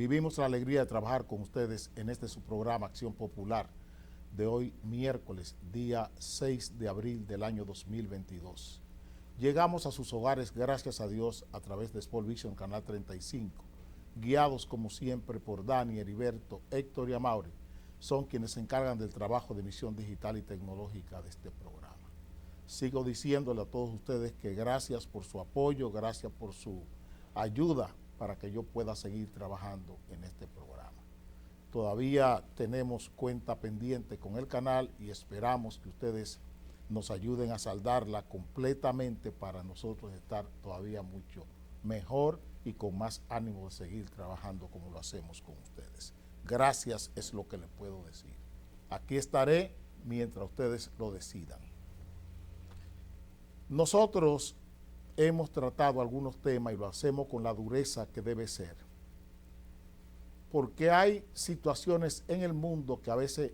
Vivimos la alegría de trabajar con ustedes en este su programa Acción Popular de hoy miércoles, día 6 de abril del año 2022. Llegamos a sus hogares, gracias a Dios, a través de Sport Vision Canal 35, guiados como siempre por Dani, Heriberto, Héctor y Amaury. Son quienes se encargan del trabajo de emisión digital y tecnológica de este programa. Sigo diciéndole a todos ustedes que gracias por su apoyo, gracias por su ayuda para que yo pueda seguir trabajando en este programa. Todavía tenemos cuenta pendiente con el canal y esperamos que ustedes nos ayuden a saldarla completamente para nosotros estar todavía mucho mejor y con más ánimo de seguir trabajando como lo hacemos con ustedes. Gracias es lo que les puedo decir. Aquí estaré mientras ustedes lo decidan. Nosotros hemos tratado algunos temas y lo hacemos con la dureza que debe ser. Porque hay situaciones en el mundo que a veces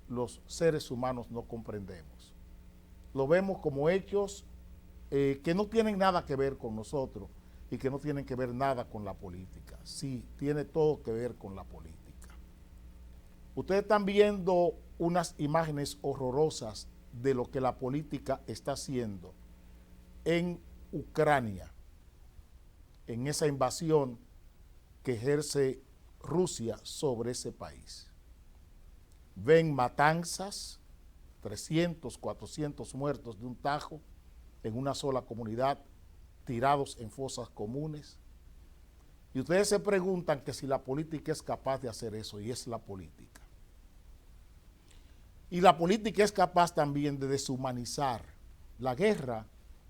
los seres humanos no comprendemos. Lo vemos como hechos que no tienen nada que ver con nosotros y que no tienen que ver nada con la política. Sí, tiene todo que ver con la política. Ustedes están viendo unas imágenes horrorosas de lo que la política está haciendo en Ucrania, en esa invasión que ejerce Rusia sobre ese país. Ven matanzas, 300, 400 muertos de un tajo en una sola comunidad, tirados en fosas comunes. Y ustedes se preguntan que si la política es capaz de hacer eso, y es la política. Y la política es capaz también de deshumanizar. La guerra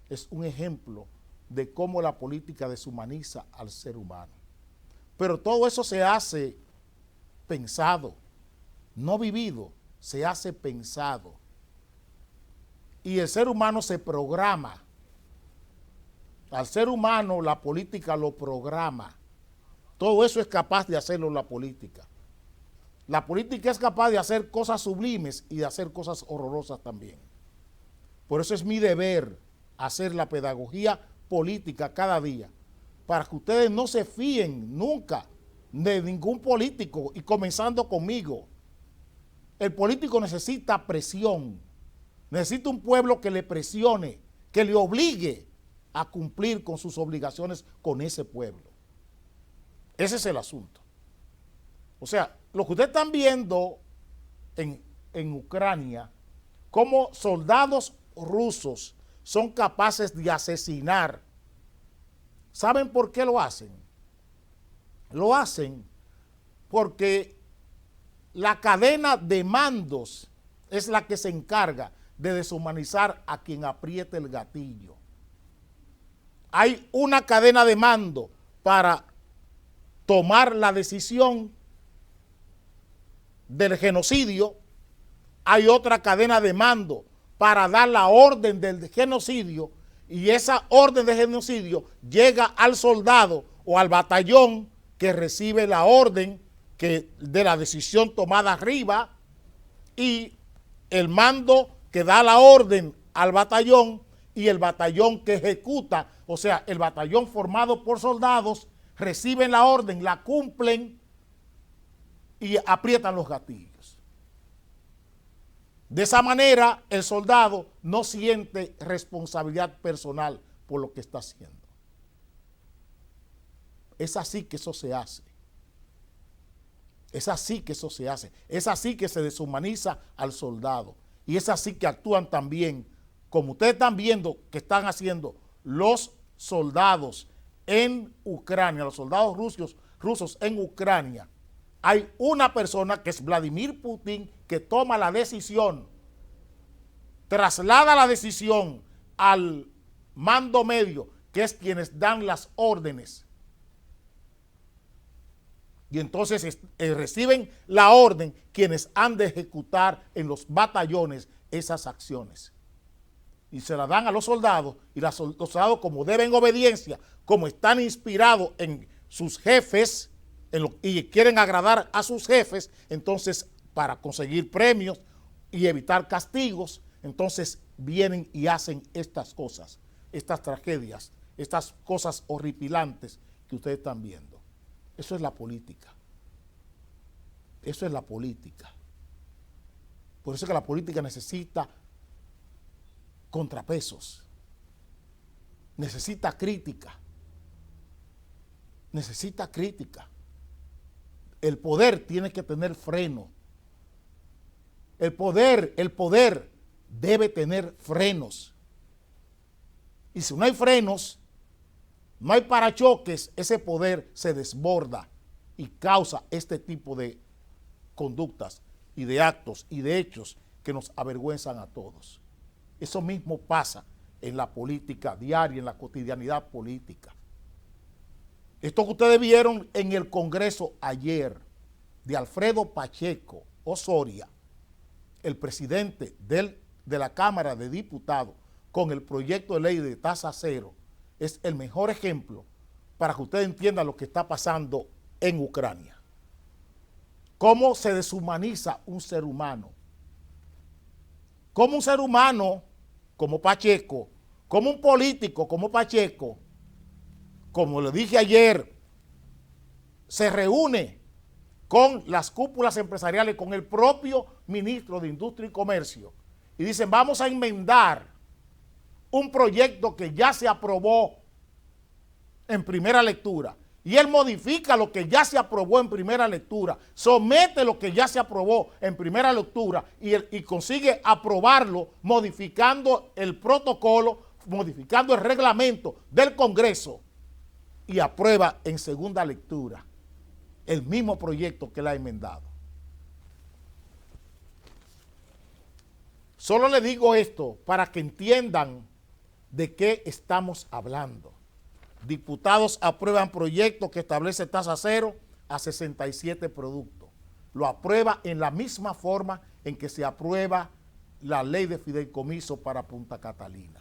es un ejemplo de cómo la política deshumaniza al ser humano. Pero todo eso se hace pensado, no vivido, se hace pensado. Y el ser humano se programa. Al ser humano la política lo programa. Todo eso es capaz de hacerlo la política. La política es capaz de hacer cosas sublimes y de hacer cosas horrorosas también. Por eso es mi deber hacer la pedagogía política cada día, para que ustedes no se fíen nunca de ningún político, y comenzando conmigo. El político necesita presión, necesita un pueblo que le presione, que le obligue a cumplir con sus obligaciones con ese pueblo. Ese es el asunto. O sea, lo que ustedes están viendo en Ucrania, cómo soldados rusos son capaces de asesinar. ¿Saben por qué lo hacen? Lo hacen porque la cadena de mandos es la que se encarga de deshumanizar a quien apriete el gatillo. Hay una cadena de mando para tomar la decisión del genocidio, hay otra cadena de mando para dar la orden del genocidio, y esa orden de genocidio llega al soldado o al batallón que recibe la orden de la decisión tomada arriba, y el mando que da la orden al batallón y el batallón que ejecuta, o sea, el batallón formado por soldados, reciben la orden, la cumplen y aprietan los gatillos. De esa manera, el soldado no siente responsabilidad personal por lo que está haciendo. Es así que eso se hace. Es así que eso se hace. Es así que se deshumaniza al soldado. Y es así que actúan también, como ustedes están viendo que están haciendo los soldados en Ucrania, los soldados rusos en Ucrania. Hay una persona que es Vladimir Putin que toma la decisión, traslada la decisión al mando medio, que es quienes dan las órdenes. Y entonces reciben la orden quienes han de ejecutar en los batallones esas acciones. Y se la dan a los soldados, y los soldados, como deben obediencia, como están inspirados en sus jefes, y quieren agradar a sus jefes, entonces para conseguir premios y evitar castigos, entonces vienen y hacen estas cosas, estas tragedias, estas cosas horripilantes que ustedes están viendo. Eso es la política. Eso es la política. Por eso es que la política necesita contrapesos, necesita crítica, necesita crítica. El poder tiene que tener freno. El poder debe tener frenos. Y si no hay frenos, no hay parachoques, ese poder se desborda y causa este tipo de conductas y de actos y de hechos que nos avergüenzan a todos. Eso mismo pasa en la política diaria, en la cotidianidad política. Esto que ustedes vieron en el Congreso ayer de Alfredo Pacheco Osoria, el presidente de la Cámara de Diputados, con el proyecto de ley de tasa cero, es el mejor ejemplo para que ustedes entiendan lo que está pasando en Ucrania. Cómo se deshumaniza un ser humano. Cómo un ser humano como Pacheco, como un político como Pacheco, como le dije ayer, se reúne con las cúpulas empresariales, con el propio ministro de Industria y Comercio, y dicen, vamos a enmendar un proyecto que ya se aprobó en primera lectura. Y él modifica lo que ya se aprobó en primera lectura, somete lo que ya se aprobó en primera lectura y consigue aprobarlo modificando el protocolo, modificando el reglamento del Congreso y aprueba en segunda lectura el mismo proyecto que él ha enmendado. Solo le digo esto para que entiendan de qué estamos hablando. Diputados aprueban proyecto que establece tasa cero a 67 productos. Lo aprueba en la misma forma en que se aprueba la ley de fideicomiso para Punta Catalina.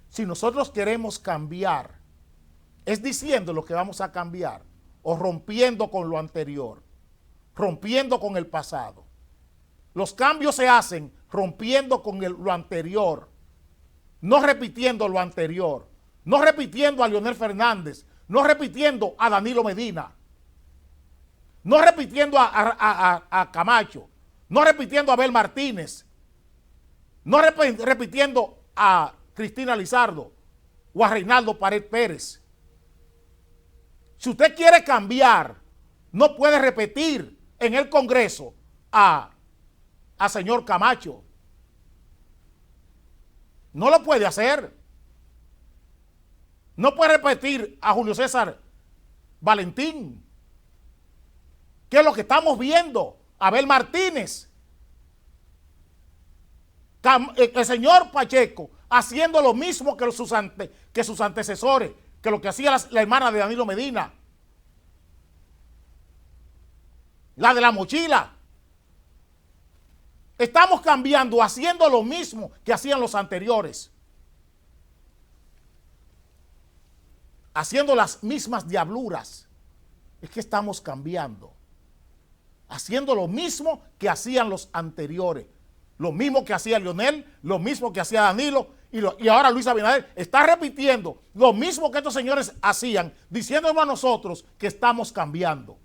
Si nosotros queremos cambiar, es diciendo lo que vamos a cambiar o rompiendo con lo anterior, rompiendo con el pasado. Los cambios se hacen rompiendo con lo anterior, no repitiendo lo anterior, no repitiendo a Leonel Fernández, no repitiendo a Danilo Medina, no repitiendo a Camacho, no repitiendo a Abel Martínez, no repitiendo a Cristina Lizardo o a Reinaldo Pared Pérez. Si usted quiere cambiar, no puede repetir en el Congreso a señor Camacho. No lo puede hacer. No puede repetir a Julio César Valentín. ¿Qué es lo que estamos viendo? Abel Martínez. El señor Pacheco haciendo lo mismo que sus antecesores, que lo que hacía la hermana de Danilo Medina. La de la mochila. Estamos cambiando, haciendo lo mismo que hacían los anteriores. Haciendo las mismas diabluras. Es que estamos cambiando. Haciendo lo mismo que hacían los anteriores. Lo mismo que hacía Leonel, lo mismo que hacía Danilo, y ahora Luis Abinader está repitiendo lo mismo que estos señores hacían, diciéndonos a nosotros que estamos cambiando.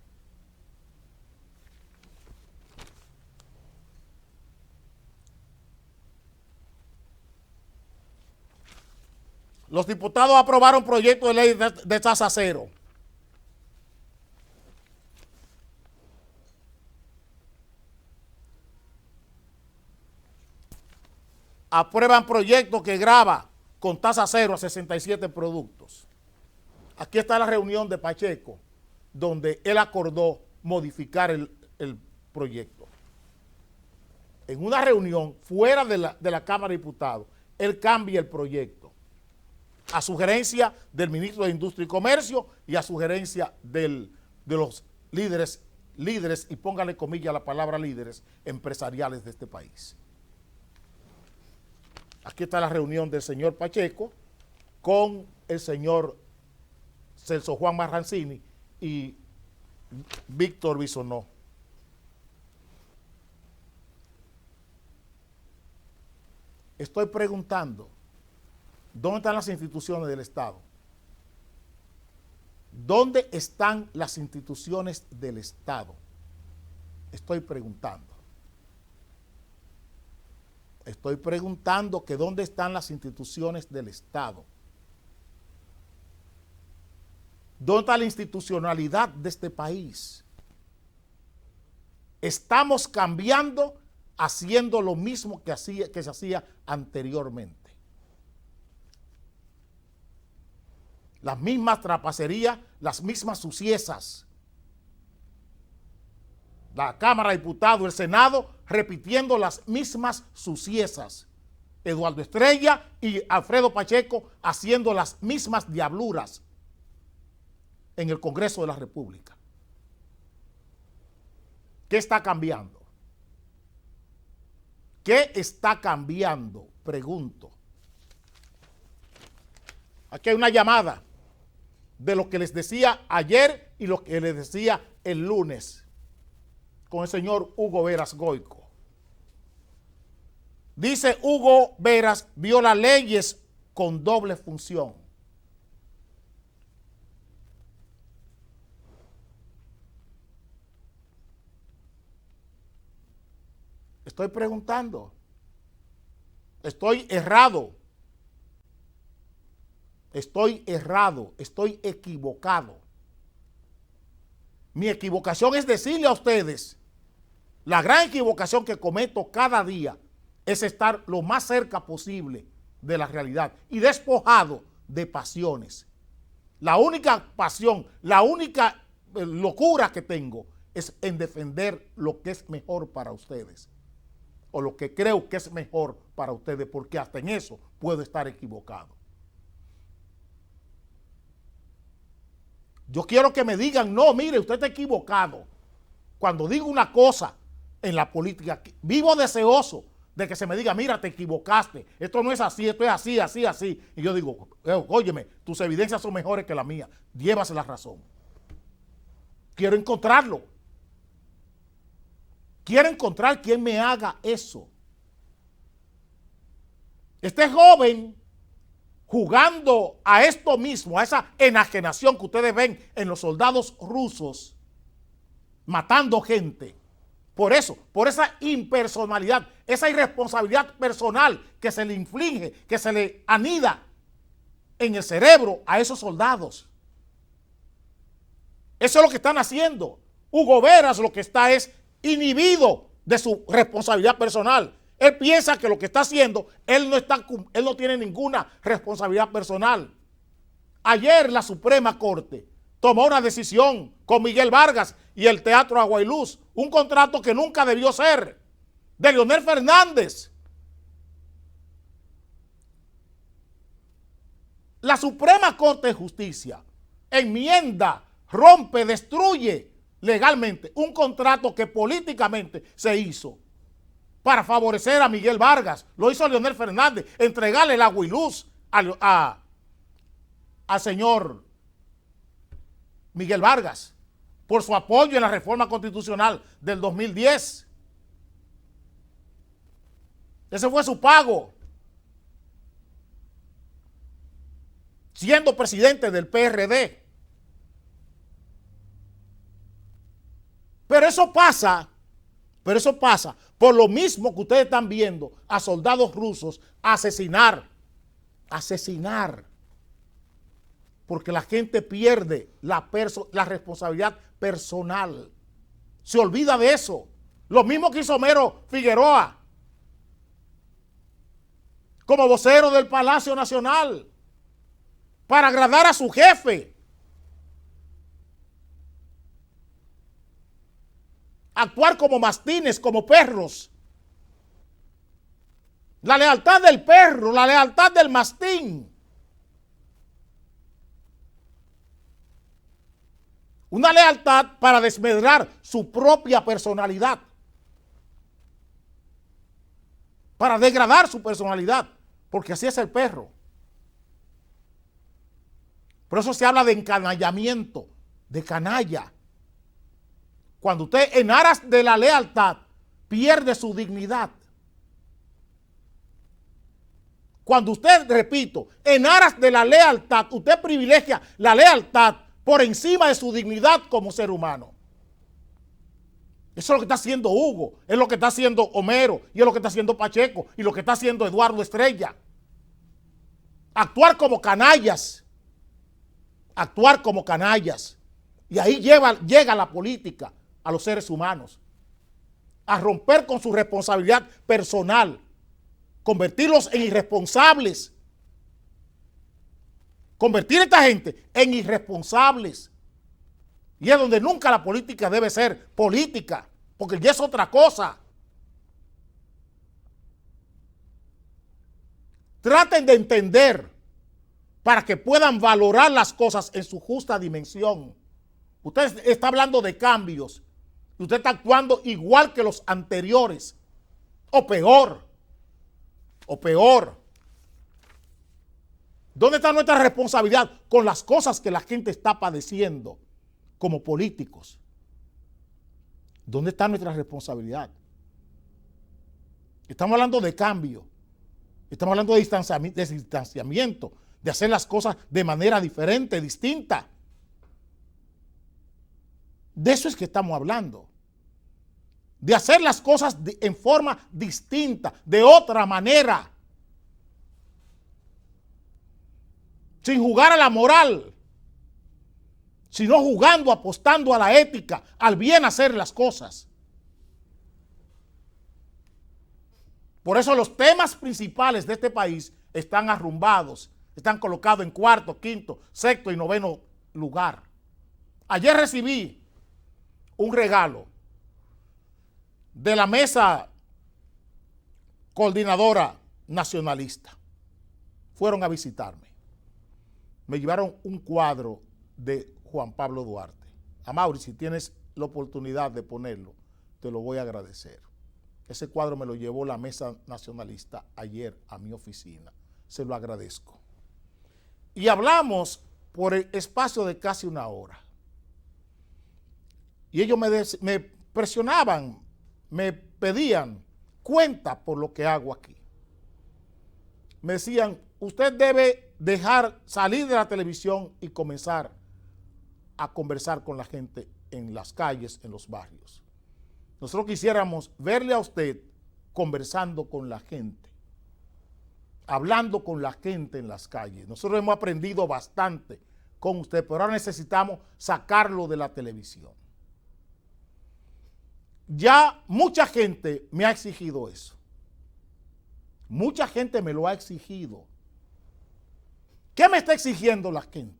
Los diputados aprobaron proyecto de ley de tasa cero. Aprueban proyecto que grava con tasa cero a 67 productos. Aquí está la reunión de Pacheco, donde él acordó modificar el proyecto. En una reunión fuera de la Cámara de Diputados, él cambia el proyecto a sugerencia del ministro de Industria y Comercio y a sugerencia de los líderes, y póngale comillas a la palabra líderes, empresariales de este país. Aquí está la reunión del señor Pacheco con el señor Celso Juan Marrancini y Víctor Bisonó. Estoy preguntando, ¿dónde están las instituciones del Estado? ¿Dónde están las instituciones del Estado? Estoy preguntando. Estoy preguntando que dónde están las instituciones del Estado. ¿Dónde está la institucionalidad de este país? Estamos cambiando, haciendo lo mismo que se hacía anteriormente. Las mismas trapacerías, las mismas suciezas. La Cámara de Diputados, el Senado, repitiendo las mismas suciezas. Eduardo Estrella y Alfredo Pacheco haciendo las mismas diabluras en el Congreso de la República. ¿Qué está cambiando? ¿Qué está cambiando? Pregunto. Aquí hay una llamada de lo que les decía ayer y lo que les decía el lunes con el señor Hugo Veras Goico. Dice Hugo Veras, viola leyes con doble función. Estoy preguntando. Estoy errado. Estoy errado. Estoy equivocado. Mi equivocación es decirle a ustedes, la gran equivocación que cometo cada día es estar lo más cerca posible de la realidad y despojado de pasiones. La única pasión, la única locura que tengo es en defender lo que es mejor para ustedes o lo que creo que es mejor para ustedes, porque hasta en eso puedo estar equivocado. Yo quiero que me digan, no, mire, usted está equivocado. Cuando digo una cosa en la política, vivo deseoso de que se me diga, mira, te equivocaste, esto no es así, esto es así, así, así. Y yo digo, óyeme, tus evidencias son mejores que la mía, llévase la razón. Quiero encontrarlo. Quiero encontrar quien me haga eso. Este joven jugando a esto mismo, a esa enajenación que ustedes ven en los soldados rusos, matando gente. Por eso, por esa impersonalidad, esa irresponsabilidad personal que se le inflige, que se le anida en el cerebro a esos soldados. Eso es lo que están haciendo. Hugo Veras lo que está es inhibido de su responsabilidad personal. Él piensa que lo que está haciendo, él no tiene ninguna responsabilidad personal. Ayer la Suprema Corte tomó una decisión con Miguel Vargas y el Teatro Agua y Luz, un contrato que nunca debió ser, de Leonel Fernández. La Suprema Corte de Justicia enmienda, rompe, destruye legalmente un contrato que políticamente se hizo para favorecer a Miguel Vargas. Lo hizo Leonel Fernández, entregarle el agua y luz al señor Miguel Vargas por su apoyo en la reforma constitucional del 2010. Ese fue su pago. Siendo presidente del PRD. Pero eso pasa por lo mismo que ustedes están viendo a soldados rusos asesinar. Porque la gente pierde la responsabilidad personal. Se olvida de eso. Lo mismo que hizo Homero Figueroa como vocero del Palacio Nacional para agradar a su jefe. Actuar como mastines, como perros. La lealtad del perro, la lealtad del mastín. Una lealtad para desmedrar su propia personalidad. Para degradar su personalidad. Porque así es el perro. Por eso se habla de encanallamiento, de canalla. Cuando usted en aras de la lealtad pierde su dignidad. Cuando usted, repito, en aras de la lealtad, usted privilegia la lealtad por encima de su dignidad como ser humano. Eso es lo que está haciendo Hugo, es lo que está haciendo Homero, y es lo que está haciendo Pacheco, y lo que está haciendo Eduardo Estrella. Actuar como canallas. Actuar como canallas. Y ahí llega la política a los seres humanos. A romper con su responsabilidad personal. Convertirlos en irresponsables. Convertir a esta gente en irresponsables. Y es donde nunca la política debe ser política, porque ya es otra cosa. Traten de entender para que puedan valorar las cosas en su justa dimensión. Usted está hablando de cambios y usted está actuando igual que los anteriores, o peor, o peor. ¿Dónde está nuestra responsabilidad con las cosas que la gente está padeciendo como políticos? ¿Dónde está nuestra responsabilidad? Estamos hablando de cambio, estamos hablando de distanciamiento, de hacer las cosas de manera diferente, distinta. De eso es que estamos hablando. De hacer las cosas en forma distinta, de otra manera. Sin jugar a la moral, sino jugando, apostando a la ética, al bien hacer las cosas. Por eso los temas principales de este país están arrumbados, están colocados en cuarto, quinto, sexto y noveno lugar. Ayer recibí un regalo de la mesa coordinadora nacionalista. Fueron a visitarme. Me llevaron un cuadro de Juan Pablo Duarte. Amaury, si tienes la oportunidad de ponerlo, te lo voy a agradecer. Ese cuadro me lo llevó la mesa nacionalista ayer a mi oficina. Se lo agradezco. Y hablamos por el espacio de casi una hora. Y ellos me presionaban, me pedían cuenta por lo que hago aquí. Me decían, usted debe dejar salir de la televisión y comenzar a conversar con la gente en las calles, en los barrios. Nosotros quisiéramos verle a usted conversando con la gente, hablando con la gente en las calles. Nosotros hemos aprendido bastante con usted, pero ahora necesitamos sacarlo de la televisión. Ya mucha gente me ha exigido eso. Mucha gente me lo ha exigido. ¿Qué me está exigiendo la gente?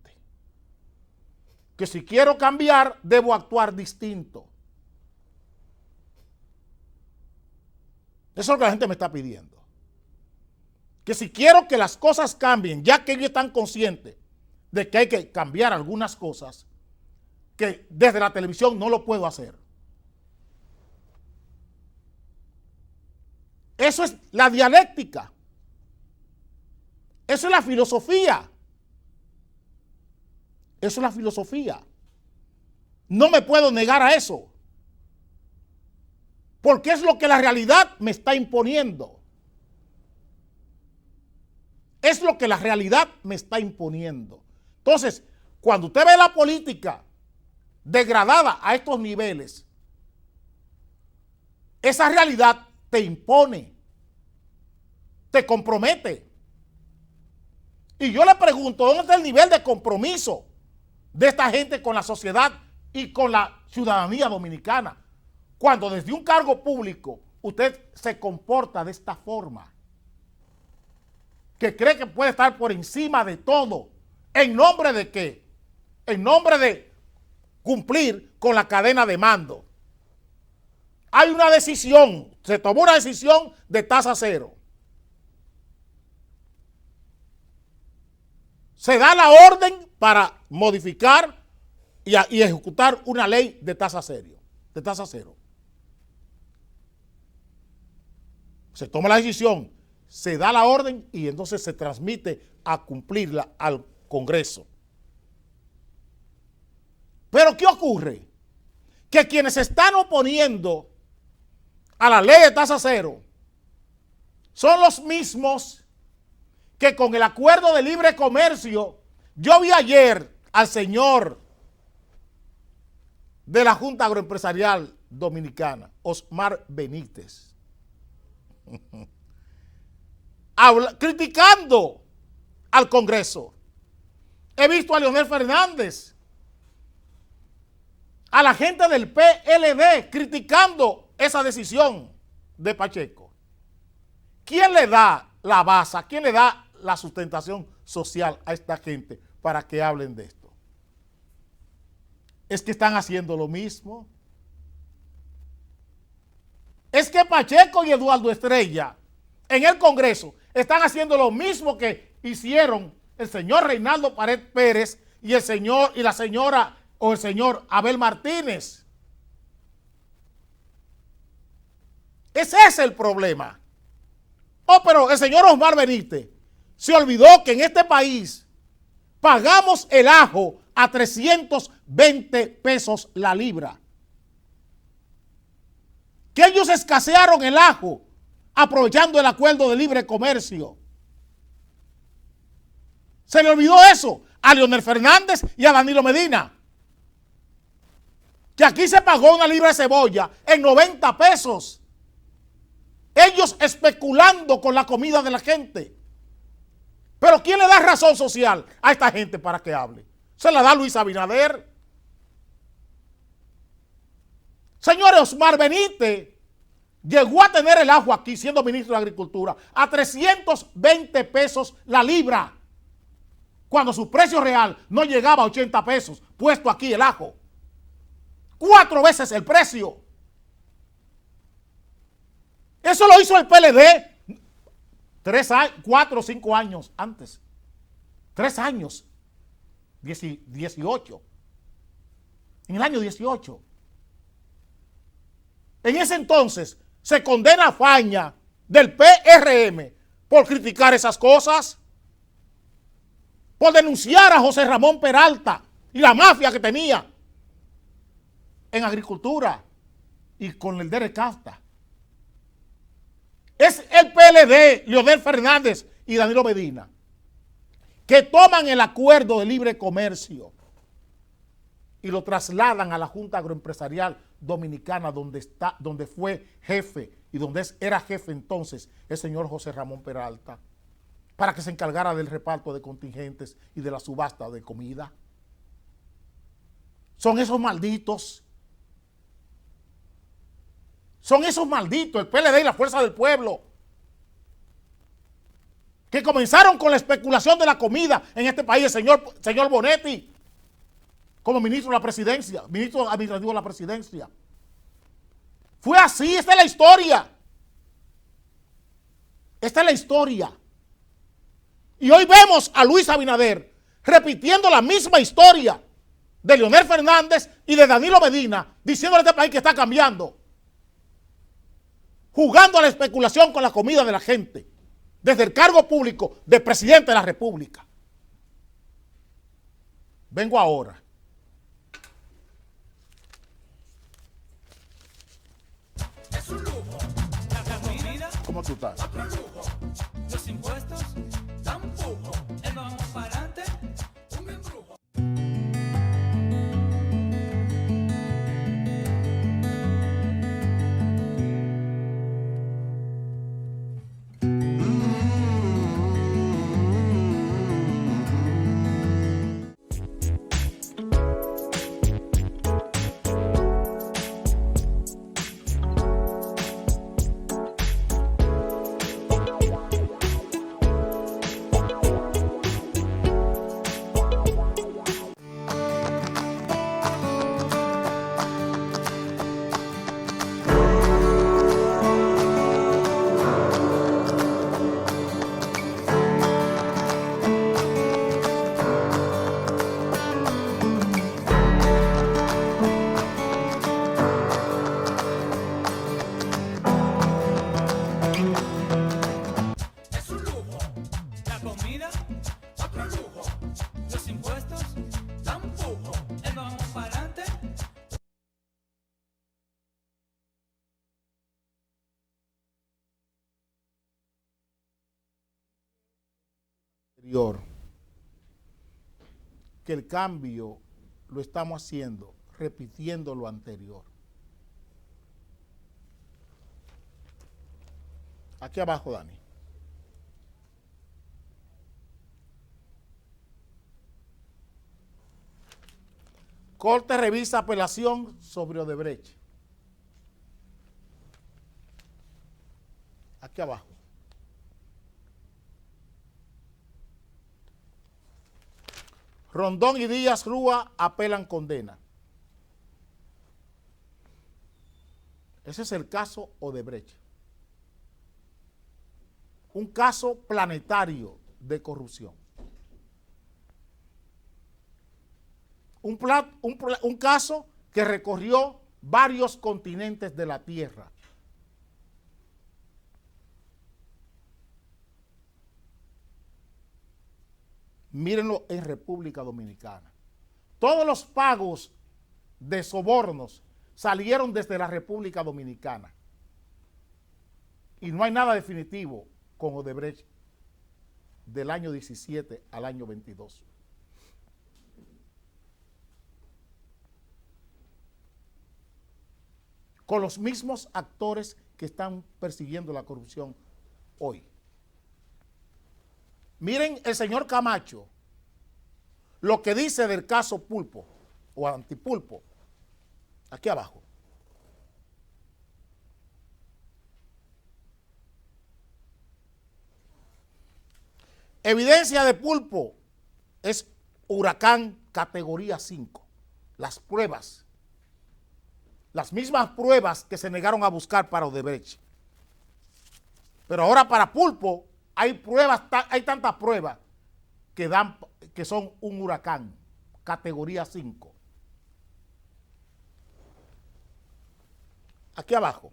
Que si quiero cambiar, debo actuar distinto. Eso es lo que la gente me está pidiendo. Que si quiero que las cosas cambien, ya que ellos están conscientes de que hay que cambiar algunas cosas, que desde la televisión no lo puedo hacer. Eso es la dialéctica. Eso es la filosofía. Eso es la filosofía. No me puedo negar a eso. Porque es lo que la realidad me está imponiendo. Es lo que la realidad me está imponiendo. Entonces, cuando usted ve la política degradada a estos niveles, esa realidad te impone, te compromete. Y yo le pregunto, ¿dónde está el nivel de compromiso de esta gente con la sociedad y con la ciudadanía dominicana? Cuando desde un cargo público usted se comporta de esta forma, que cree que puede estar por encima de todo, ¿en nombre de qué? En nombre de cumplir con la cadena de mando. Hay una decisión, se tomó una decisión de tasa cero. Se da la orden para modificar y ejecutar una ley de tasa cero. Se toma la decisión, se da la orden y entonces se transmite a cumplirla al Congreso. Pero ¿qué ocurre? Que quienes se están oponiendo a la ley de tasa cero son los mismos que con el acuerdo de libre comercio, yo vi ayer al señor de la Junta Agroempresarial Dominicana, Osmar Benítez, criticando al Congreso. He visto a Leonel Fernández, a la gente del PLD, criticando esa decisión de Pacheco. ¿Quién le da la base? ¿Quién le da la sustentación social a esta gente para que hablen de esto? Es que están haciendo lo mismo. Es que Pacheco y Eduardo Estrella en el Congreso están haciendo lo mismo que hicieron el señor Reinaldo Pared Pérez y el señor y la señora o el señor Abel Martínez. Ese es el problema. Oh, pero el señor Osmar Benítez se olvidó que en este país pagamos el ajo a 320 pesos la libra. Que ellos escasearon el ajo aprovechando el acuerdo de libre comercio. Se le olvidó eso a Leonel Fernández y a Danilo Medina. Que aquí se pagó una libra de cebolla en 90 pesos. Ellos especulando con la comida de la gente. Pero ¿quién le da razón social a esta gente para que hable? Se la da Luis Abinader. Señores, Osmar Benítez llegó a tener el ajo aquí, siendo ministro de Agricultura, a 320 pesos la libra, cuando su precio real no llegaba a 80 pesos, puesto aquí el ajo. 4 veces el precio. Eso lo hizo el PLD 4 o 5 años antes. 3 años. 18. En el año 18. En ese entonces se condena a Faña del PRM por criticar esas cosas, por denunciar a José Ramón Peralta y la mafia que tenía en agricultura y con el DERECAFTA. Es el PLD, Leonel Fernández y Danilo Medina, que toman el acuerdo de libre comercio y lo trasladan a la Junta Agroempresarial Dominicana, donde fue jefe y donde era jefe entonces el señor José Ramón Peralta, para que se encargara del reparto de contingentes y de la subasta de comida. Son esos malditos. Son esos malditos, el PLD y la Fuerza del Pueblo, que comenzaron con la especulación de la comida en este país. El señor Bonetti, como ministro de la presidencia, ministro administrativo de la presidencia. Fue así, esta es la historia. Esta es la historia. Y hoy vemos a Luis Abinader repitiendo la misma historia de Leonel Fernández y de Danilo Medina, diciendo a este país que está cambiando. Jugando a la especulación con la comida de la gente, desde el cargo público del presidente de la República. Vengo ahora. Es un lujo. La comida, ¿Cómo tú estás? otro lujo. Los impuestos dan pujo. El vamos para adelante, un embrujo. Es un lujo. La comida, otro lujo. Los impuestos dan pujo. El vamos para adelante. Que el cambio lo estamos haciendo repitiendo lo anterior. Aquí abajo, Dani. Corte revisa apelación sobre Odebrecht. Aquí abajo. Rondón y Díaz Rúa apelan condena. Ese es el caso Odebrecht. Un caso planetario de corrupción. Un caso que recorrió varios continentes de la Tierra. Mírenlo en República Dominicana. Todos los pagos de sobornos salieron desde la República Dominicana. Y no hay nada definitivo con Odebrecht del año 17 al año 22. Con los mismos actores que están persiguiendo la corrupción hoy. Miren el señor Camacho, lo que dice del caso Pulpo o Antipulpo, aquí abajo. Evidencia de Pulpo es huracán categoría 5. Las pruebas, las mismas pruebas que se negaron a buscar para Odebrecht. Pero ahora para Pulpo hay pruebas, hay tantas pruebas que son un huracán, categoría 5. Aquí abajo.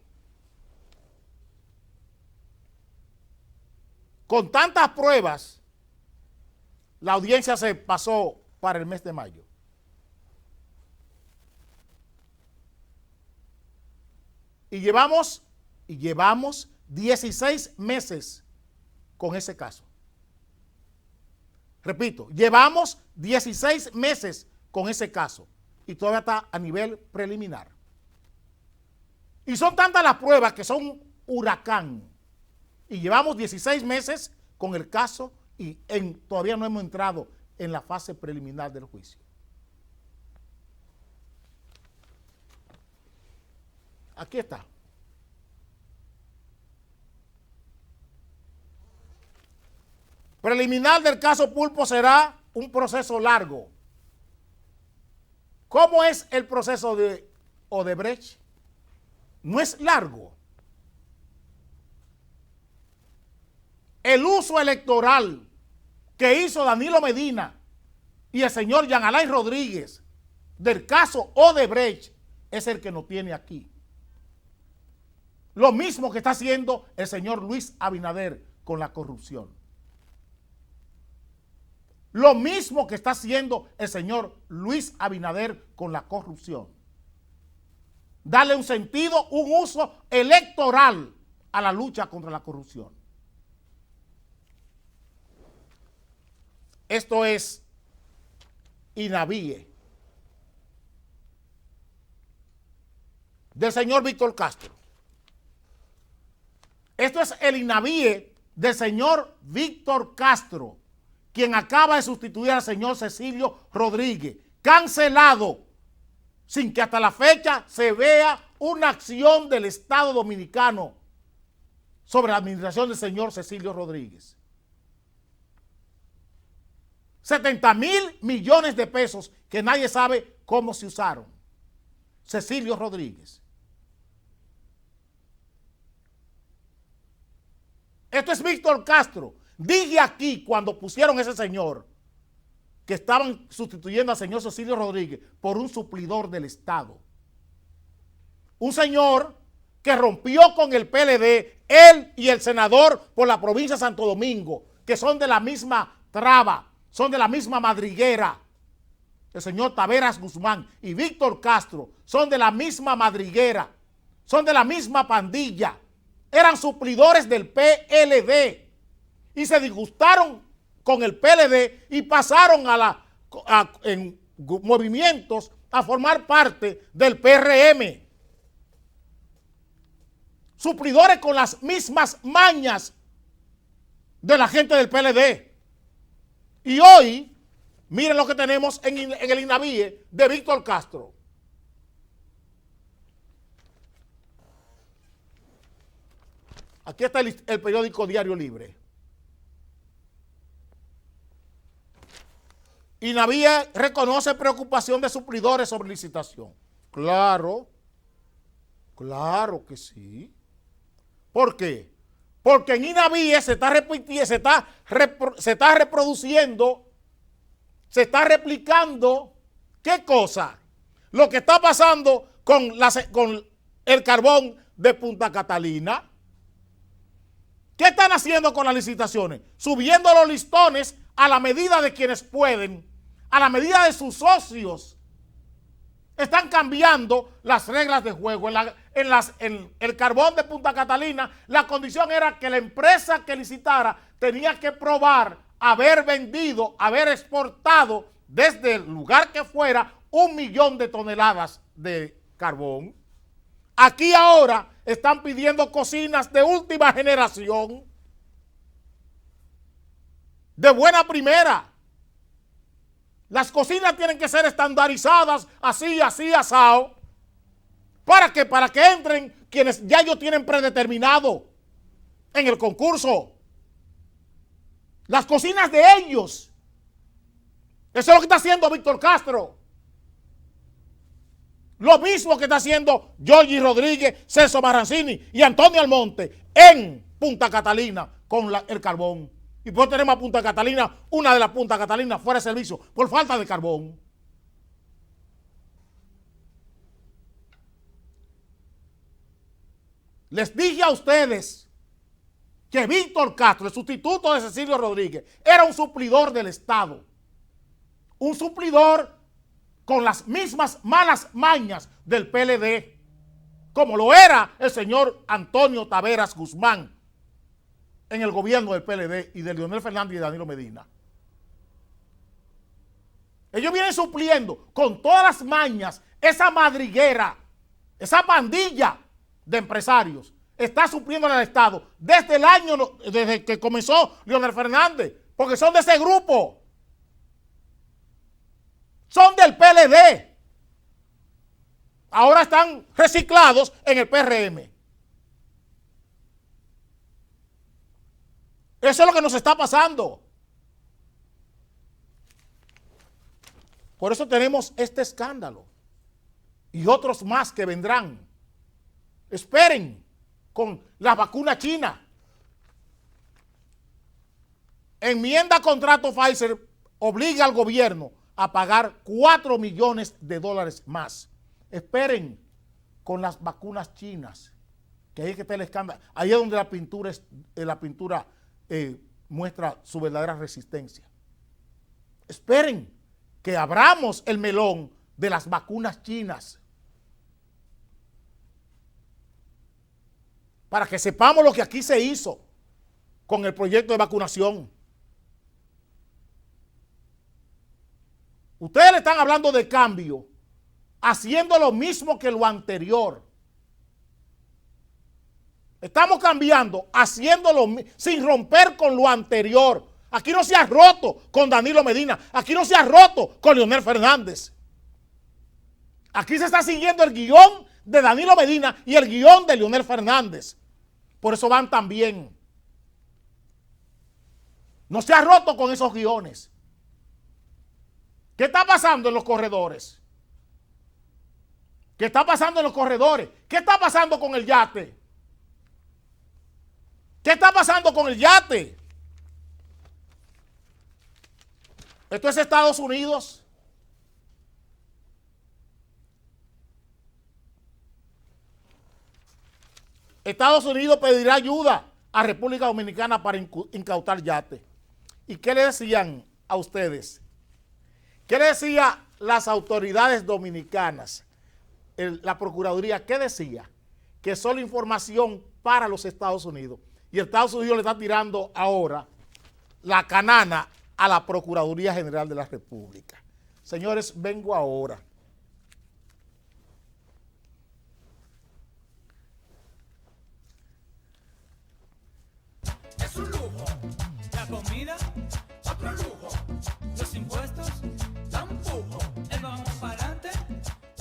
Con tantas pruebas, la audiencia se pasó para el mes de mayo. Y llevamos 16 meses con ese caso. Repito, llevamos 16 meses con ese caso y todavía está a nivel preliminar. Y son tantas las pruebas que son un huracán. Y llevamos 16 meses con el caso y todavía no hemos entrado en la fase preliminar del juicio. Aquí está. Preliminar del caso Pulpo será un proceso largo. ¿Cómo es el proceso de Odebrecht? No es largo. El uso electoral que hizo Danilo Medina y el señor Jean Alain Rodríguez del caso Odebrecht es el que nos tiene aquí. Lo mismo que está haciendo el señor Luis Abinader con la corrupción. Lo mismo que está haciendo el señor Luis Abinader con la corrupción. Darle un sentido, un uso electoral a la lucha contra la corrupción. Esto es INAVIE del señor Víctor Castro. Esto es el INAVIE del señor Víctor Castro, quien acaba de sustituir al señor Cecilio Rodríguez, cancelado, sin que hasta la fecha se vea una acción del Estado Dominicano sobre la administración del señor Cecilio Rodríguez. 70,000 millones de pesos que nadie sabe cómo se usaron. Cecilio Rodríguez. Esto es Víctor Castro. Dije aquí cuando pusieron a ese señor que estaban sustituyendo al señor Cecilio Rodríguez por un suplidor del Estado. Un señor que rompió con el PLD, él y el senador por la provincia de Santo Domingo, que son de la misma traba, son de la misma madriguera. El señor Taveras Guzmán y Víctor Castro son de la misma madriguera, son de la misma pandilla. Eran suplidores del PLD y se disgustaron con el PLD y pasaron movimientos a formar parte del PRM. Suplidores con las mismas mañas de la gente del PLD. Y hoy, miren lo que tenemos en el INAVIE de Víctor Castro. Aquí está el periódico Diario Libre. INAVIE reconoce preocupación de suplidores sobre licitación. Claro, claro que sí. ¿Por qué? Porque en INAVIE se está reproduciendo, se está replicando, ¿qué cosa? Lo que está pasando con el carbón de Punta Catalina. ¿Qué están haciendo con las licitaciones? Subiendo los listones a la medida de quienes pueden, a la medida de sus socios. Están cambiando las reglas de juego. En el carbón de Punta Catalina, la condición era que la empresa que licitara tenía que probar haber vendido, haber exportado desde el lugar que fuera 1 millón de toneladas de carbón. Aquí ahora están pidiendo cocinas de última generación, de buena primera. Las cocinas tienen que ser estandarizadas, así, asado. ¿Para qué? Para que entren quienes ya ellos tienen predeterminado en el concurso. Las cocinas de ellos. Eso es lo que está haciendo Víctor Castro. Lo mismo que está haciendo Giorgi Rodríguez, Celso Marrancini y Antonio Almonte en Punta Catalina con el carbón. Y por eso tenemos a Punta Catalina, una de las Punta Catalina fuera de servicio por falta de carbón. Les dije a ustedes que Víctor Castro, el sustituto de Cecilio Rodríguez, era un suplidor del Estado. Un suplidor con las mismas malas mañas del PLD, como lo era el señor Antonio Taveras Guzmán en el gobierno del PLD y de Leonel Fernández y de Danilo Medina. Ellos vienen supliendo con todas las mañas esa madriguera, esa pandilla de empresarios. Está supliendo al Estado desde que comenzó Leonel Fernández, porque son de ese grupo. Son del PLD. Ahora están reciclados en el PRM. Eso es lo que nos está pasando. Por eso tenemos este escándalo. Y otros más que vendrán. Esperen con la vacuna china. Enmienda contrato Pfizer obliga al gobierno a pagar $4 millones más. Esperen con las vacunas chinas, que ahí es que está el escándalo. Ahí es donde la pintura muestra su verdadera resistencia. Esperen que abramos el melón de las vacunas chinas para que sepamos lo que aquí se hizo con el proyecto de vacunación. Ustedes le están hablando de cambio, haciendo lo mismo que lo anterior. Estamos cambiando, haciéndolo sin romper con lo anterior. Aquí no se ha roto con Danilo Medina, aquí no se ha roto con Leonel Fernández. Aquí se está siguiendo el guión de Danilo Medina y el guión de Leonel Fernández. Por eso van tan bien. No se ha roto con esos guiones. ¿Qué está pasando en los corredores? ¿Qué está pasando en los corredores? ¿Qué está pasando con el yate? ¿Qué está pasando con el yate? Esto es Estados Unidos. Estados Unidos pedirá ayuda a República Dominicana para incautar yate. ¿Y qué le decían a ustedes? ¿Qué le decían las autoridades dominicanas? La Procuraduría, ¿qué decía? Que solo información para los Estados Unidos. Y Estados Unidos le está tirando ahora la canana a la Procuraduría General de la República. Señores, vengo ahora. Es un lujo. La comida, otro lujo. Los impuestos, tampoco. El vamos para adelante,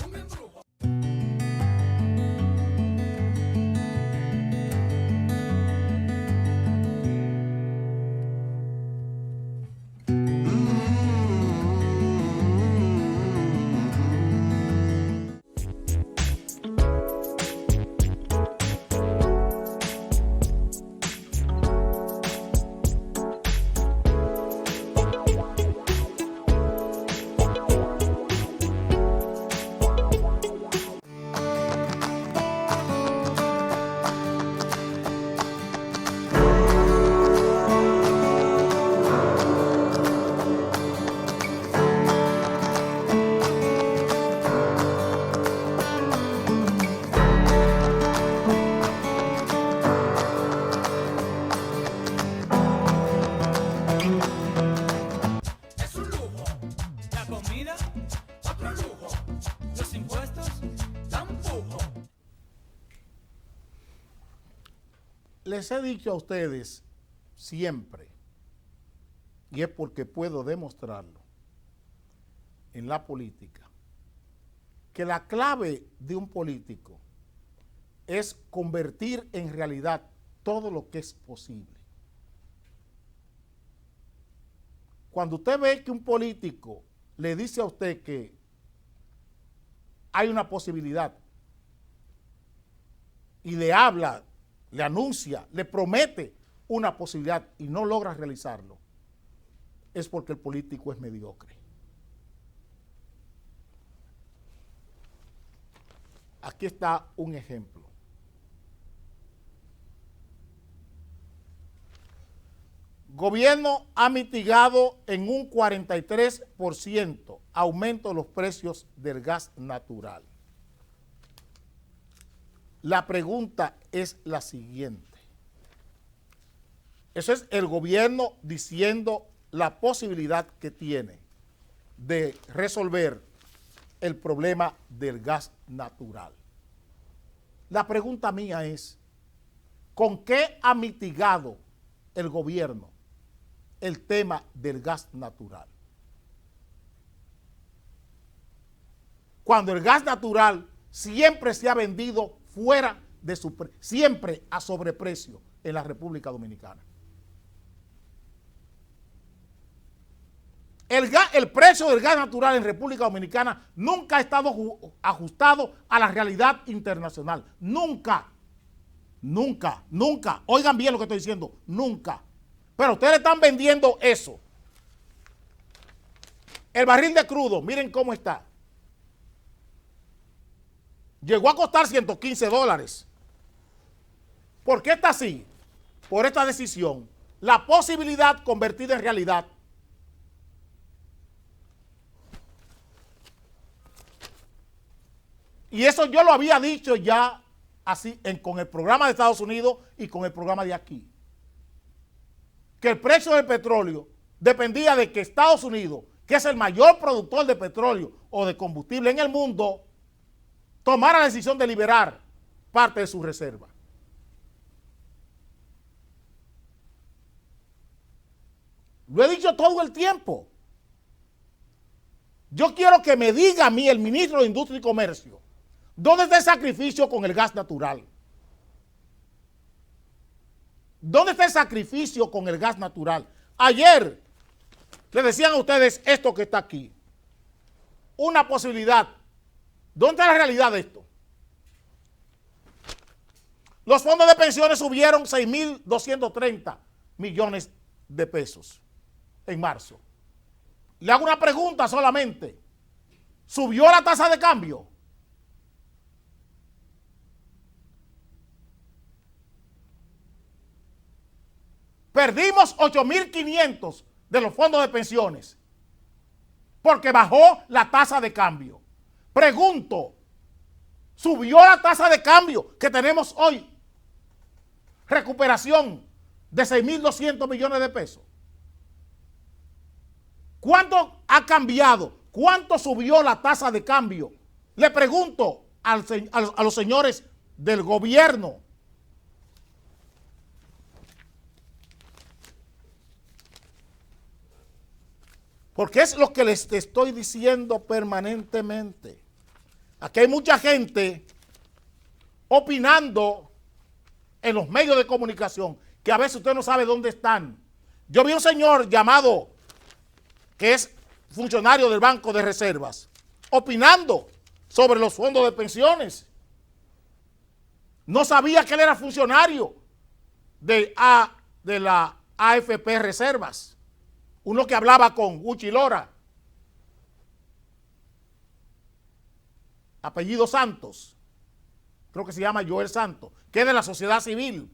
un embrujo. Es un lujo. La comida, otro lujo. Los impuestos, tampoco. Les he dicho a ustedes siempre, y es porque puedo demostrarlo en la política, que la clave de un político es convertir en realidad todo lo que es posible. Cuando usted ve que un político le dice a usted que hay una posibilidad y le habla, le anuncia, le promete una posibilidad y no logra realizarlo, es porque el político es mediocre. Aquí está un ejemplo. Gobierno ha mitigado en un 43% aumento de los precios del gas natural. La pregunta es la siguiente. Eso es el gobierno diciendo la posibilidad que tiene de resolver el problema del gas natural. La pregunta mía es, ¿con qué ha mitigado el gobierno el tema del gas natural? Cuando el gas natural siempre se ha vendido fuera de su siempre a sobreprecio en la República Dominicana. El precio del gas natural en República Dominicana nunca ha estado ajustado a la realidad internacional. Nunca. Nunca, nunca. Oigan bien lo que estoy diciendo. Nunca. Pero ustedes están vendiendo eso. El barril de crudo, miren cómo está. Llegó a costar $115. ¿Por qué está así? Por esta decisión. La posibilidad convertida en realidad. Y eso yo lo había dicho ya así con el programa de Estados Unidos y con el programa de aquí. Que el precio del petróleo dependía de que Estados Unidos, que es el mayor productor de petróleo o de combustible en el mundo, tomara la decisión de liberar parte de su reserva. Lo he dicho todo el tiempo. Yo quiero que me diga a mí el ministro de Industria y Comercio, ¿dónde está el sacrificio con el gas natural? ¿Dónde está el sacrificio con el gas natural? Ayer le decían a ustedes esto que está aquí. Una posibilidad. ¿Dónde está la realidad de esto? Los fondos de pensiones subieron 6.230 millones de pesos en marzo. Le hago una pregunta solamente. ¿Subió la tasa de cambio? Perdimos 8.500 de los fondos de pensiones porque bajó la tasa de cambio. Pregunto, ¿subió la tasa de cambio que tenemos hoy? Recuperación de 6.200 millones de pesos. ¿Cuánto ha cambiado ¿cuánto subió la tasa de cambio? Le pregunto a los señores del gobierno. Porque es lo que les estoy diciendo permanentemente. Aquí hay mucha gente opinando en los medios de comunicación que a veces usted no sabe dónde están. Yo vi un señor llamado, que es funcionario del Banco de Reservas, opinando sobre los fondos de pensiones. No sabía que él era funcionario de la AFP Reservas. Uno que hablaba con Uchi Lora, apellido Santos, creo que se llama Joel Santos, que es de la sociedad civil,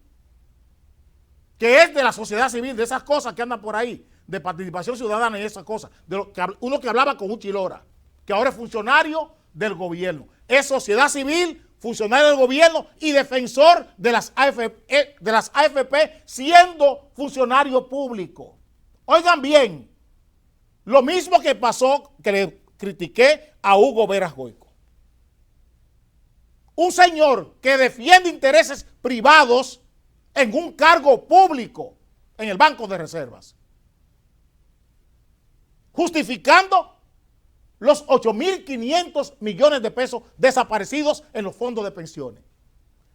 de esas cosas que andan por ahí, de participación ciudadana y esas cosas, uno que hablaba con Uchi Lora, que ahora es funcionario del gobierno, es sociedad civil, funcionario del gobierno y defensor de las AFP siendo funcionario público. Oigan bien, lo mismo que pasó, que le critiqué a Hugo Veras Goico. Un señor que defiende intereses privados en un cargo público en el Banco de Reservas, justificando los 8.500 millones de pesos desaparecidos en los fondos de pensiones.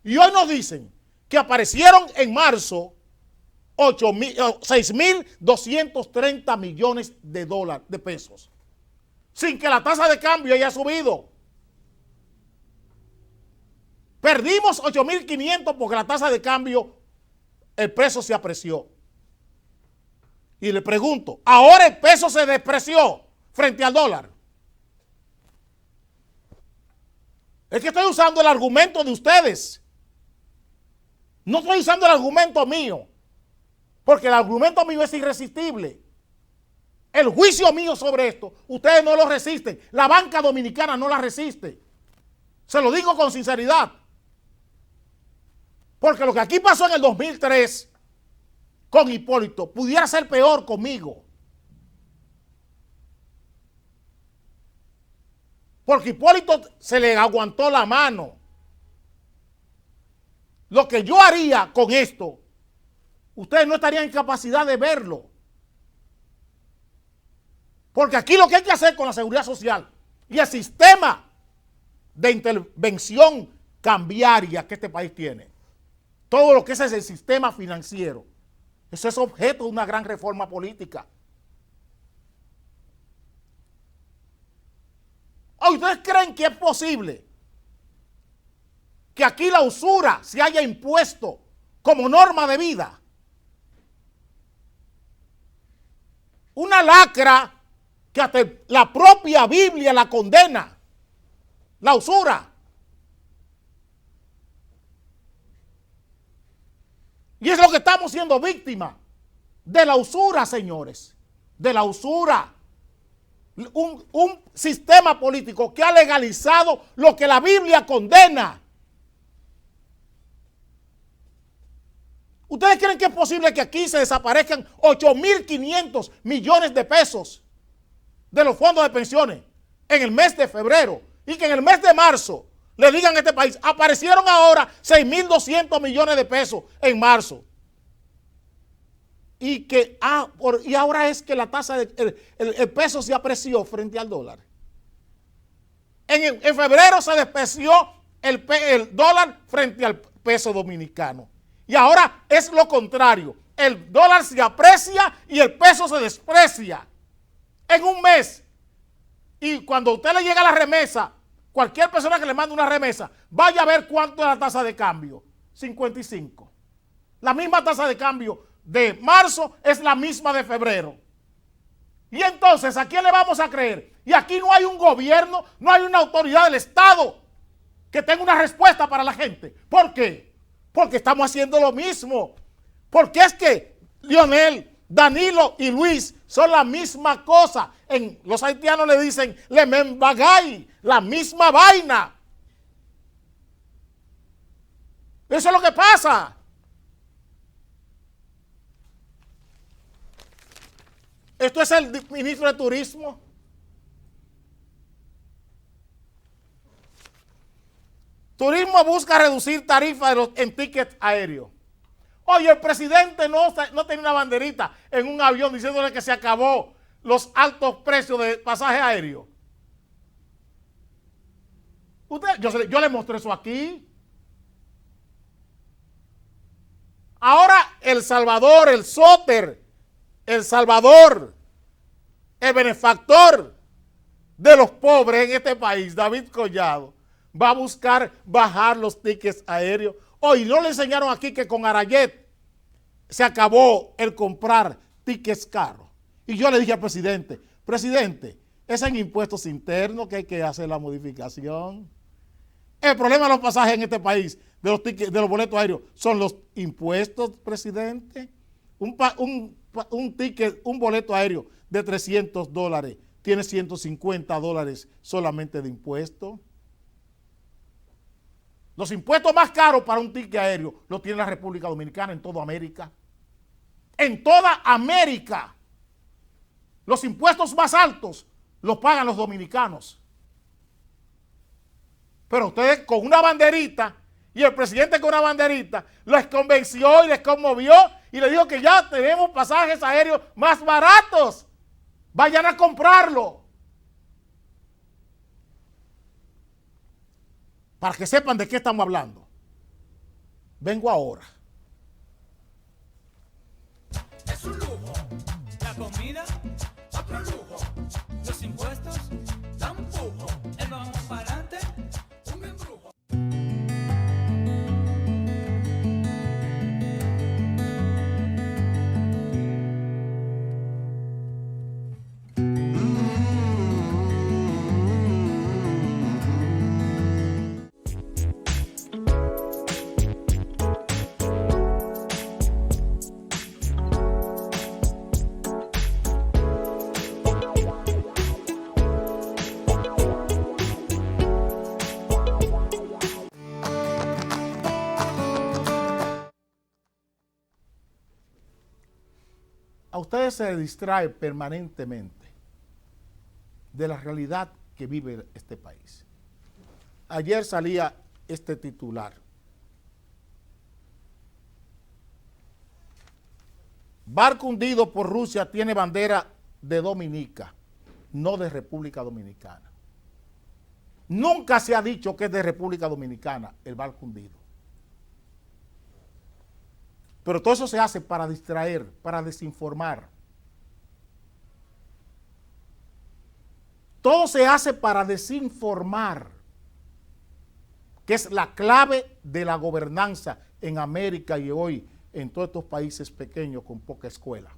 Y hoy nos dicen que aparecieron en marzo 6.230 millones de pesos, sin que la tasa de cambio haya subido. Perdimos 8.500 porque la tasa de cambio, el peso se apreció. Y le pregunto, ¿ahora el peso se depreció frente al dólar? Es que estoy usando el argumento de ustedes. No estoy usando el argumento mío. Porque el argumento mío es irresistible. El juicio mío sobre esto, ustedes no lo resisten. La banca dominicana no la resiste. Se lo digo con sinceridad. Porque lo que aquí pasó en el 2003 con Hipólito pudiera ser peor conmigo. Porque Hipólito se le aguantó la mano. Lo que yo haría con esto, ustedes no estarían en capacidad de verlo. Porque aquí lo que hay que hacer con la seguridad social y el sistema de intervención cambiaria que este país tiene, todo lo que es el sistema financiero, eso es objeto de una gran reforma política. ¿Ustedes creen que es posible que aquí la usura se haya impuesto como norma de vida? Una lacra que hasta la propia Biblia la condena, la usura. Y es lo que estamos siendo víctimas de la usura, señores, de la usura. Un sistema político que ha legalizado lo que la Biblia condena. ¿Ustedes creen que es posible que aquí se desaparezcan 8.500 millones de pesos de los fondos de pensiones en el mes de febrero y que en el mes de marzo le digan a este país, aparecieron ahora 6.200 millones de pesos en marzo? Y que y ahora es que la tasa el peso se apreció frente al dólar. En febrero se despreció el dólar frente al peso dominicano. Y ahora es lo contrario. El dólar se aprecia y el peso se desprecia en un mes. Y cuando a usted le llega la remesa, cualquier persona que le mande una remesa, vaya a ver cuánto es la tasa de cambio. 55. La misma tasa de cambio de marzo es la misma de febrero. Y entonces, ¿a quién le vamos a creer? Y aquí no hay un gobierno, no hay una autoridad del Estado que tenga una respuesta para la gente. ¿Por qué? Porque estamos haciendo lo mismo. Porque es que Lionel, Danilo y Luis son la misma cosa. Los haitianos le dicen le membagay, la misma vaina. Eso es lo que pasa. Esto es el ministro de Turismo. Turismo busca reducir tarifas en tickets aéreos. Oye, el presidente no tenía una banderita en un avión diciéndole que se acabó los altos precios de pasaje aéreo. Yo le mostré eso aquí. Ahora El Salvador, el Soter, El Salvador, el benefactor de los pobres en este país, David Collado, va a buscar bajar los tickets aéreos. Hoy no le enseñaron aquí que con Arayet se acabó el comprar tickets caros. Y yo le dije al presidente, es en impuestos internos que hay que hacer la modificación. El problema de los pasajes en este país, de los tickets, de los boletos aéreos, son los impuestos, presidente. Un ticket, un boleto aéreo de $300 tiene $150 solamente de impuestos. Los impuestos más caros para un ticket aéreo los tiene la República Dominicana en toda América. En toda América. Los impuestos más altos los pagan los dominicanos. Pero ustedes con una banderita, y el presidente con una banderita, les convenció y les conmovió y les dijo que ya tenemos pasajes aéreos más baratos. Vayan a comprarlo. Para que sepan de qué estamos hablando. Vengo ahora. Es un lujo. La comida, otro lujo. Los impuestos, tampoco. El vamos para adelante, un embrujo. A ustedes se distrae permanentemente de la realidad que vive este país. Ayer salía este titular. Barco hundido por Rusia tiene bandera de Dominica, no de República Dominicana. Nunca se ha dicho que es de República Dominicana el barco hundido. Pero todo eso se hace para distraer, para desinformar. Todo se hace para desinformar, que es la clave de la gobernanza en América y hoy en todos estos países pequeños con poca escuela.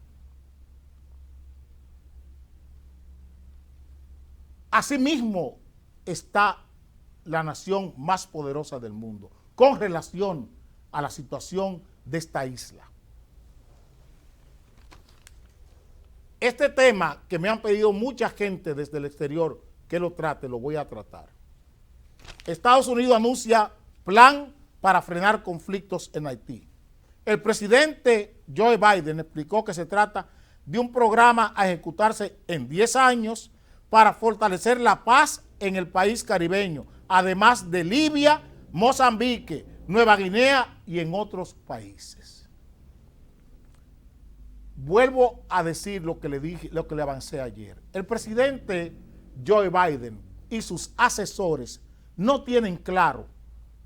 Asimismo está la nación más poderosa del mundo con relación a la situación de esta isla. Este tema que me han pedido mucha gente desde el exterior que lo trate, lo voy a tratar. Estados Unidos anuncia plan para frenar conflictos en Haití. El presidente Joe Biden explicó que se trata de un programa a ejecutarse en 10 años para fortalecer la paz en el país caribeño, además de Libia, Mozambique, Nueva Guinea y en otros países. Vuelvo a decir lo que le dije, lo que le avancé ayer. El presidente Joe Biden y sus asesores no tienen claro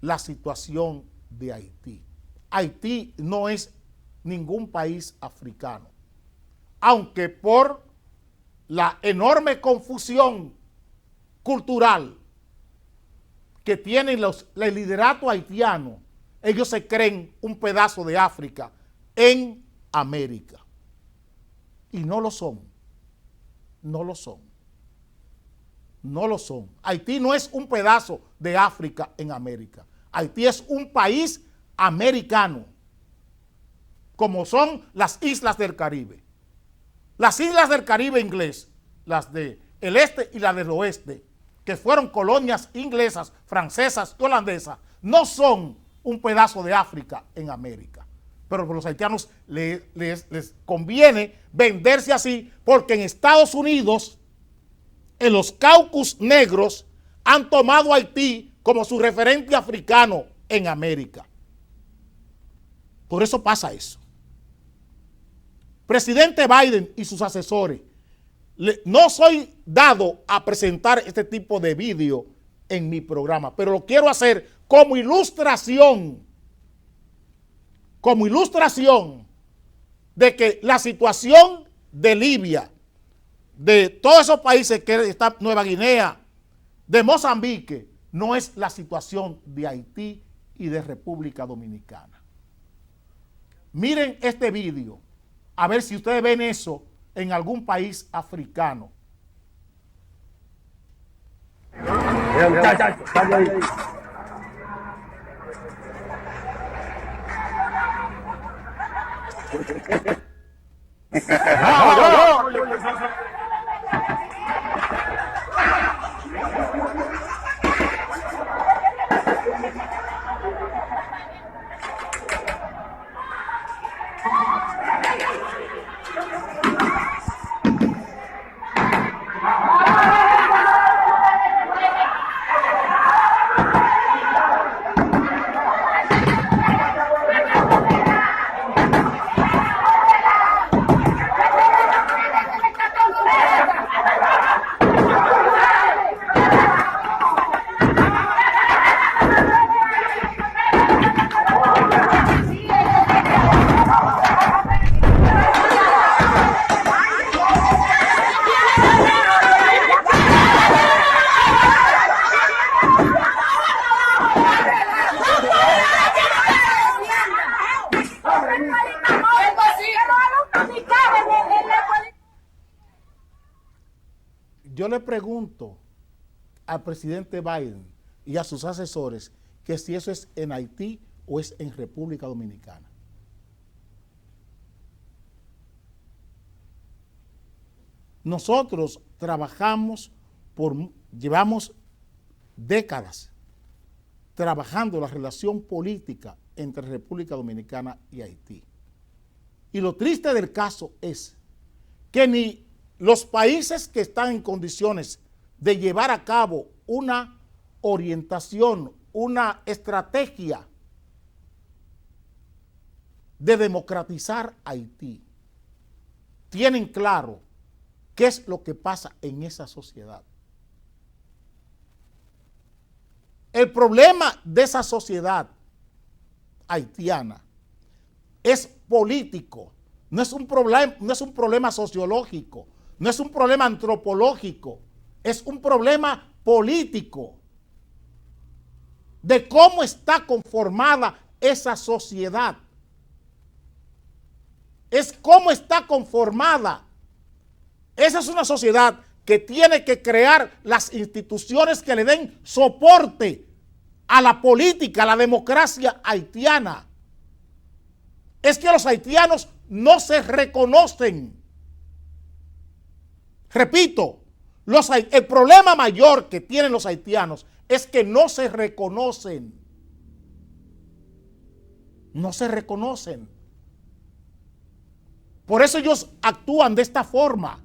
la situación de Haití. Haití no es ningún país africano, aunque por la enorme confusión cultural que tienen el liderato haitiano, ellos se creen un pedazo de África en América. Y no lo son. No lo son. No lo son. Haití no es un pedazo de África en América. Haití es un país americano, como son las islas del Caribe. Las islas del Caribe inglés, las del este y las del oeste, que fueron colonias inglesas, francesas y holandesas, no son un pedazo de África en América. Pero a los haitianos les conviene venderse así porque en Estados Unidos, en los caucus negros, han tomado Haití como su referente africano en América. Por eso pasa eso. Presidente Biden y sus asesores, no soy dado a presentar este tipo de vídeo en mi programa, pero lo quiero hacer como ilustración de que la situación de Libia, de todos esos países que está Nueva Guinea, de Mozambique, no es la situación de Haití y de República Dominicana. Miren este vídeo, a ver si ustedes ven eso en algún país africano. Yo le pregunto al presidente Biden y a sus asesores que si eso es en Haití o es en República Dominicana. Nosotros trabajamos llevamos décadas trabajando la relación política entre República Dominicana y Haití. Y lo triste del caso es que ni los países que están en condiciones de llevar a cabo una orientación, una estrategia de democratizar Haití, tienen claro qué es lo que pasa en esa sociedad. El problema de esa sociedad haitiana es político, no es un problema sociológico, no es un problema antropológico, es un problema político de cómo está conformada esa sociedad. Es cómo está conformada. Esa es una sociedad que tiene que crear las instituciones que le den soporte a la política, a la democracia haitiana. Es que los haitianos no se reconocen. Repito, el problema mayor que tienen los haitianos es que no se reconocen. No se reconocen. Por eso ellos actúan de esta forma.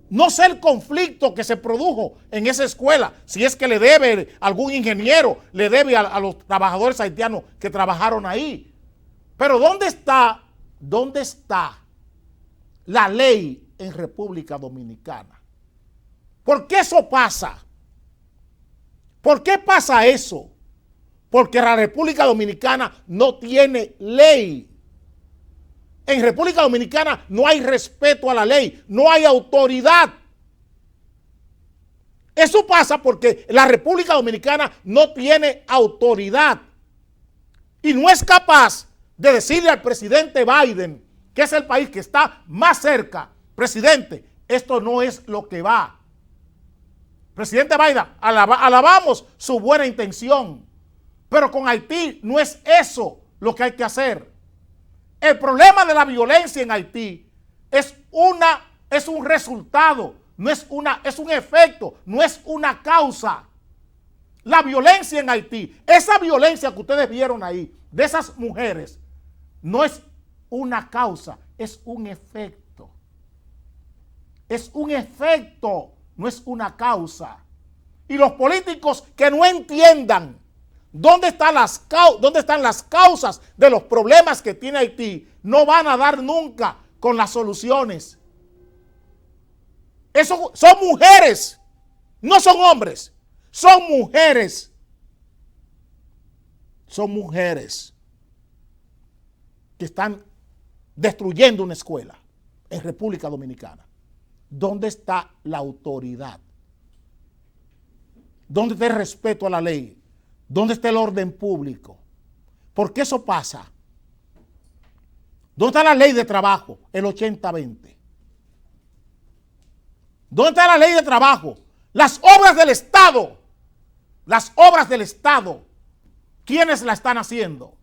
No sé el conflicto que se produjo en esa escuela, si es que le debe algún ingeniero, le debe a los trabajadores haitianos que trabajaron ahí. Pero ¿dónde está la ley en República Dominicana? ¿Por qué eso pasa? ¿Por qué pasa eso? Porque la República Dominicana no tiene ley. En República Dominicana no hay respeto a la ley, no hay autoridad. Eso pasa porque la República Dominicana no tiene autoridad y no es capaz de decirle al presidente Biden, que es el país que está más cerca: presidente, esto no es lo que va. Presidente Biden, alabamos su buena intención, pero con Haití no es eso lo que hay que hacer. El problema de la violencia en Haití es un resultado, es un efecto, no es una causa. La violencia en Haití, esa violencia que ustedes vieron ahí, de esas mujeres, no es una causa, es un efecto. Es un efecto, no es una causa. Y los políticos que no entiendan dónde están las causas de los problemas que tiene Haití, no van a dar nunca con las soluciones. Eso son mujeres, no son hombres, son mujeres. Son mujeres que están destruyendo una escuela en República Dominicana. ¿Dónde está la autoridad? ¿Dónde está el respeto a la ley? ¿Dónde está el orden público? ¿Por qué eso pasa? ¿Dónde está la ley de trabajo? El 80-20. ¿Dónde está la ley de trabajo? Las obras del Estado. Las obras del Estado. ¿Quiénes la están haciendo?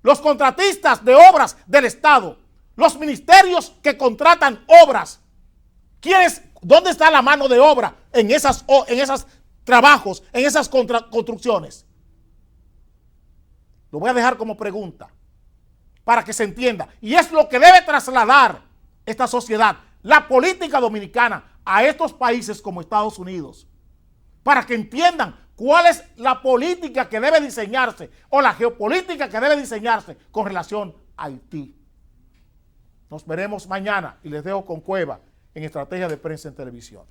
Los contratistas de obras del Estado. Los ministerios que contratan obras. ¿Dónde está la mano de obra en esos trabajos, en esas construcciones? Lo voy a dejar como pregunta para que se entienda. Y es lo que debe trasladar esta sociedad, la política dominicana, a estos países como Estados Unidos, para que entiendan cuál es la política que debe diseñarse o la geopolítica que debe diseñarse con relación a Haití. Nos veremos mañana y les dejo con Cueva en Estrategia de Prensa en Televisión.